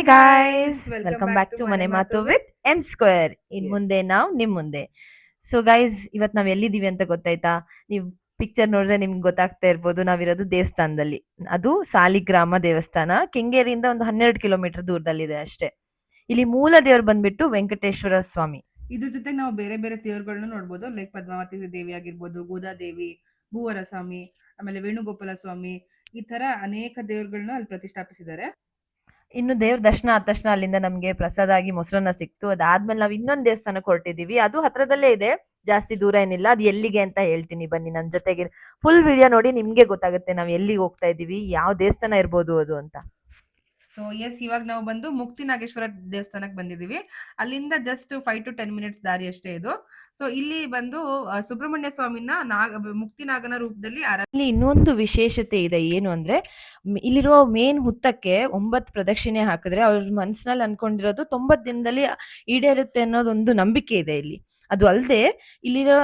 guys, Welcome welcome back back to to Mane ಮನೆ ಮಾತು Maatu with with M square. In Yes. ಮುಂದೆ ನಾವು ನಿಮ್ ಮುಂದೆ. ಸೊ ಗೈಸ್, ಇವತ್ ನಾವ್ ಎಲ್ಲಿದೀವಿ ಅಂತ ಗೊತ್ತಾಯ್ತಾ? ನೀವು ಪಿಕ್ಚರ್ ನೋಡಿದ್ರೆ ನಿಮ್ಗೆ ಗೊತ್ತಾಗ್ತಾ ಇರ್ಬೋದು, ನಾವಿರೋದು ದೇವಸ್ಥಾನದಲ್ಲಿ. ಅದು ಸಾಲಿಗ್ರಾಮ ದೇವಸ್ಥಾನ, ಕೆಂಗೇರಿಯಿಂದ ಒಂದು 12 ಕಿಲೋಮೀಟರ್ ದೂರದಲ್ಲಿದೆ ಅಷ್ಟೇ. ಇಲ್ಲಿ ಮೂಲ ದೇವರು ಬಂದ್ಬಿಟ್ಟು ವೆಂಕಟೇಶ್ವರ ಸ್ವಾಮಿ. ಇದ್ರ ಜೊತೆ ನಾವು ಬೇರೆ ಬೇರೆ ದೇವರುಗಳನ್ನ ನೋಡ್ಬೋದು. ಲೈಕ್ ಪದ್ಮಾವತಿ ದೇವಿ ಆಗಿರ್ಬೋದು, ಗೋದಾದೇವಿ, ಭೂವರ ಸ್ವಾಮಿ, ಆಮೇಲೆ ವೇಣುಗೋಪಾಲ ಸ್ವಾಮಿ, ಈ ತರ ಅನೇಕ ದೇವರುಗಳನ್ನ ಅಲ್ಲಿ ಪ್ರತಿಷ್ಠಾಪಿಸಿದ್ದಾರೆ. ಇನ್ನು ದೇವ್ರ ದರ್ಶನ ಆದ ತಕ್ಷಣ ಅಲ್ಲಿಂದ ನಮ್ಗೆ ಪ್ರಸಾದ ಆಗಿ ಮೊಸರನ್ನ ಸಿಕ್ತು. ಅದಾದ್ಮೇಲೆ ನಾವ್ ಇನ್ನೊಂದ್ ದೇವಸ್ಥಾನಕ್ಕೆ ಹೊರಟಿದೀವಿ. ಅದು ಹತ್ರದಲ್ಲೇ ಇದೆ, ಜಾಸ್ತಿ ದೂರ ಏನಿಲ್ಲ. ಅದು ಎಲ್ಲಿಗೆ ಅಂತ ಹೇಳ್ತೀನಿ, ಬನ್ನಿ ನನ್ ಜೊತೆಗೆ. ಫುಲ್ ವಿಡಿಯೋ ನೋಡಿ, ನಿಮ್ಗೆ ಗೊತ್ತಾಗುತ್ತೆ ನಾವ್ ಎಲ್ಲಿಗೆ ಹೋಗ್ತಾ ಇದೀವಿ, ಯಾವ ದೇವಸ್ಥಾನ ಇರ್ಬೋದು ಅದು ಅಂತ. ಸೊ ಎಸ್, ಇವಾಗ ನಾವು ಬಂದು ಮುಕ್ತಿ ನಾಗೇಶ್ವರ ದೇವಸ್ಥಾನಕ್ಕೆ ಬಂದಿದೀವಿ. ಅಲ್ಲಿಂದ ಜಸ್ಟ್ 5 to 10 ಮಿನಿಟ್ಸ್ ದಾರಿ ಅಷ್ಟೇ ಇದು. ಸೊ ಇಲ್ಲಿ ಬಂದು ಸುಬ್ರಹ್ಮಣ್ಯ ಸ್ವಾಮಿನ ಮುಕ್ತಿನಾಗನ ರೂಪದಲ್ಲಿ ಇಲ್ಲಿ ಇನ್ನೊಂದು ವಿಶೇಷತೆ ಇದೆ. ಏನು ಅಂದ್ರೆ, ಇಲ್ಲಿರುವ ಮೇನ್ ಹುತ್ತಕ್ಕೆ 9 ಪ್ರದಕ್ಷಿಣೆ ಹಾಕಿದ್ರೆ ಅವ್ರ ಮನ್ಸಿನಲ್ಲಿ ಅನ್ಕೊಂಡಿರೋದು 90 ದಿನದಲ್ಲಿ ಈಡೇರುತ್ತೆ ಅನ್ನೋದೊಂದು ನಂಬಿಕೆ ಇದೆ ಇಲ್ಲಿ. ಅದು ಅಲ್ಲದೆ ಇಲ್ಲಿರೋ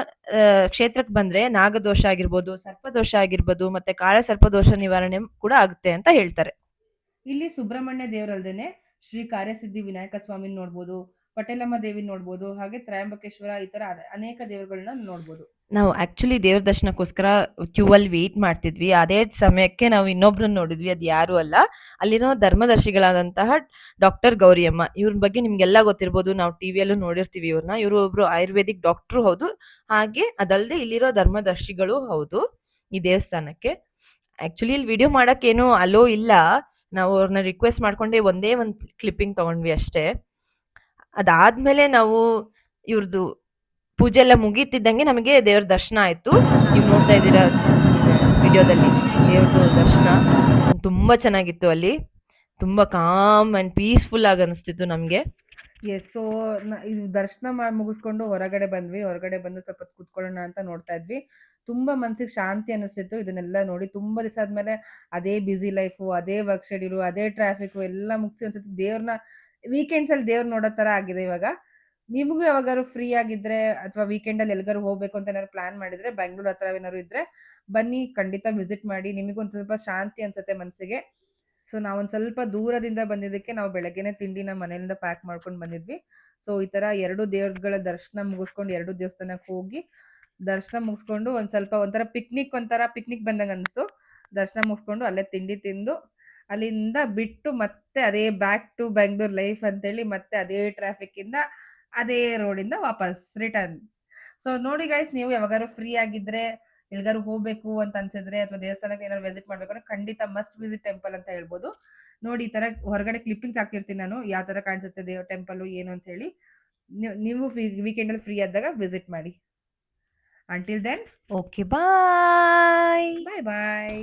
ಕ್ಷೇತ್ರಕ್ಕೆ ಬಂದ್ರೆ ನಾಗದೋಷ ಆಗಿರ್ಬೋದು, ಸರ್ಪದೋಷ ಆಗಿರ್ಬೋದು, ಮತ್ತೆ ಕಾಳ ಸರ್ಪದೋಷ ನಿವಾರಣೆ ಕೂಡ ಆಗುತ್ತೆ ಅಂತ ಹೇಳ್ತಾರೆ. ಇಲ್ಲಿ ಸುಬ್ರಹ್ಮಣ್ಯ ದೇವರಲ್ದೇನೆ ಶ್ರೀ ಕಾರ್ಯಸಿದ್ಧಿ ವಿನಾಯಕ ಸ್ವಾಮಿ ನೋಡ್ಬೋದು, ಪಟೇಲಮ್ಮ ದೇವಿ ನೋಡ್ಬೋದು, ಹಾಗೆ ತ್ರಯಂಬಕೇಶ್ವರ, ಈ ತರ ಅನೇಕ ದೇವರುಗಳನ್ನ ನೋಡ್ಬೋದು. ನಾವು ಆಕ್ಚುಲಿ ದೇವ್ರ ದರ್ಶನಕ್ಕೋಸ್ಕರ ಕ್ಯೂ ಅಲ್ಲಿ ವೇಟ್ ಮಾಡ್ತಿದ್ವಿ. ಅದೇ ಸಮಯಕ್ಕೆ ನಾವು ಇನ್ನೊಬ್ರನ್ನ ನೋಡಿದ್ವಿ. ಅದು ಯಾರು ಅಲ್ಲ, ಅಲ್ಲಿರೋ ಧರ್ಮದರ್ಶಿಗಳಾದಂತಹ ಡಾಕ್ಟರ್ ಗೌರಿಯಮ್ಮ. ಇವ್ರ ಬಗ್ಗೆ ನಿಮ್ಗೆಲ್ಲ ಗೊತ್ತಿರ್ಬೋದು, ನಾವು ಟಿವಿಯಲ್ಲೂ ನೋಡಿರ್ತೀವಿ ಇವ್ರನ್ನ. ಇವರು ಒಬ್ರು ಆಯುರ್ವೇದಿಕ್ ಡಾಕ್ಟ್ರು ಹೌದು, ಹಾಗೆ ಅದಲ್ಲದೆ ಇಲ್ಲಿರೋ ಧರ್ಮದರ್ಶಿಗಳು ಹೌದು ಈ ದೇವಸ್ಥಾನಕ್ಕೆ. ಆಕ್ಚುಲಿ ಇಲ್ಲಿ ವಿಡಿಯೋ ಮಾಡಕ್ಕೇನು ಅಲೋ ಇಲ್ಲ, ನಾವು ಅವ್ರನ್ನ ರಿಕ್ವೆಸ್ಟ್ ಮಾಡ್ಕೊಂಡೆ ಒಂದೇ ಒಂದು ಕ್ಲಿಪ್ಪಿಂಗ್ ತಗೊಂಡ್ವಿ ಅಷ್ಟೇ. ಅದಾದ್ಮೇಲೆ ನಾವು ಇವ್ರದ್ದು ಪೂಜೆ ಎಲ್ಲ ಮುಗೀತಿದ್ದಂಗೆ ನಮಗೆ ದೇವ್ರ ದರ್ಶನ ಆಯ್ತು. ನೀವು ನೋಡ್ತಾ ಇದ್ದೀರಾ ವಿಡಿಯೋದಲ್ಲಿ ದೇವ್ರದ್ದು ದರ್ಶನ ತುಂಬಾ ಚೆನ್ನಾಗಿತ್ತು. ಅಲ್ಲಿ ತುಂಬಾ ಕಾಮ್ ಅಂಡ್ ಪೀಸ್ಫುಲ್ ಆಗಿ ಅನಿಸ್ತಿತ್ತು ನಮ್ಗೆ. ಎಸ್, ಸೊ ಇದು ದರ್ಶನ ಮುಗಿಸ್ಕೊಂಡು ಹೊರಗಡೆ ಬಂದ್ವಿ. ಹೊರಗಡೆ ಬಂದು ಸ್ವಲ್ಪ ಹೊತ್ತು ಕೂತ್ಕೊಳ್ಳೋಣ ಅಂತ ನೋಡ್ತಾ ಇದ್ವಿ. ತುಂಬಾ ಮನ್ಸಿಗೆ ಶಾಂತಿ ಅನಿಸ್ತಿತ್ತು ಇದನ್ನೆಲ್ಲ ನೋಡಿ. ತುಂಬಾ ದಿವಸ ಆದ್ಮೇಲೆ ಅದೇ ಬಿಸಿ ಲೈಫು, ಅದೇ ವರ್ಕ್ ಶೆಡ್ಯೂಲು, ಅದೇ ಟ್ರಾಫಿಕ್ ಎಲ್ಲ ಮುಗಿಸಿ ಅನ್ಸುತ್ತೆ ದೇವ್ರನ್ನ ವೀಕೆಂಡ್ಸ್ ಅಲ್ಲಿ ದೇವ್ರ ನೋಡೋ ತರ ಆಗಿದೆ ಇವಾಗ. ನಿಮಗೂ ಯಾವಾಗಾರು ಫ್ರೀ ಆಗಿದ್ರೆ ಅಥವಾ ವೀಕೆಂಡ್ ಅಲ್ಲಿ ಎಲ್ಗಾರು ಹೋಗ್ಬೇಕು ಅಂತ ಏನಾದ್ರು ಪ್ಲಾನ್ ಮಾಡಿದ್ರೆ, ಬೆಂಗಳೂರು ಹತ್ರ ಏನಾದ್ರು ಇದ್ರೆ ಬನ್ನಿ, ಖಂಡಿತ ವಿಸಿಟ್ ಮಾಡಿ. ನಿಮಗೊಂದು ಸ್ವಲ್ಪ ಶಾಂತಿ ಅನ್ಸುತ್ತೆ ಮನ್ಸಿಗೆ. ಸೊ ನಾವೊಂದ್ ಸ್ವಲ್ಪ ದೂರದಿಂದ ಬಂದಿದ್ದಕ್ಕೆ ನಾವು ಬೆಳಗ್ಗೆನೆ ತಿಂಡಿನ ಮನೆಯಿಂದ ಪ್ಯಾಕ್ ಮಾಡ್ಕೊಂಡು ಬಂದಿದ್ವಿ. ಸೊ ಈ ತರ 2 ದೇವರುಗಳ ದರ್ಶನ ಮುಗಿಸ್ಕೊಂಡು 2 ದೇವಸ್ಥಾನಕ್ಕೆ ಹೋಗಿ ದರ್ಶನ ಮುಗಿಸ್ಕೊಂಡು ಒಂಥರ ಪಿಕ್ನಿಕ್ ಬಂದಂಗ ಅನಿಸ್ತು. ದರ್ಶನ ಮುಗಿಸ್ಕೊಂಡು ಅಲ್ಲೇ ತಿಂಡಿ ತಿಂದು ಅಲ್ಲಿಂದ ಬಿಟ್ಟು ಮತ್ತೆ ಅದೇ ಬ್ಯಾಕ್ ಟು ಬೆಂಗಳೂರು ಲೈಫ್ ಅಂತೇಳಿ ಮತ್ತೆ ಅದೇ ಟ್ರಾಫಿಕ್ ಇಂದ ಅದೇ ರೋಡಿಂದ ವಾಪಸ್ ರಿಟರ್ನ್. ಸೊ ನೋಡಿ ಗೈಸ್, ನೀವು ಯಾವಾಗಾರು ಫ್ರೀ ಆಗಿದ್ರೆ ಎಲ್ಗಾರು ಹೋಗ್ಬೇಕು ಅಂತ ಅನ್ಸಿದ್ರೆ ಅಥವಾ ದೇವಸ್ಥಾನಕ್ಕೆ ಏನಾದ್ರು ವಿಸಿಟ್ ಮಾಡ್ಬೇಕು ಅಂದ್ರೆ ಖಂಡಿತ ಮಸ್ಟ್ ವಿಸಿಟ್ ಟೆಂಪಲ್ ಅಂತ ಹೇಳ್ಬೋದು. ನೋಡಿ, ಈ ತರ ಹೊರಗಡೆ ಕ್ಲಿಪ್ಪಿಂಗ್ಸ್ ಹಾಕಿರ್ತೀನಿ ನಾನು, ಯಾವ ತರ ಕಾಣಿಸುತ್ತೆ ದೇವ ಟೆಂಪಲ್ ಏನು ಅಂತ ಹೇಳಿ. ನೀವು ವೀಕೆಂಡ್ ಅಲ್ಲಿ ಫ್ರೀ ಆದಾಗ ವಿಸಿಟ್ ಮಾಡಿ. ಅಂಟಿಲ್ ದೆನ್, ಓಕೆ, ಬಾಯ್. ಬಾಯ್ ಬಾಯ್.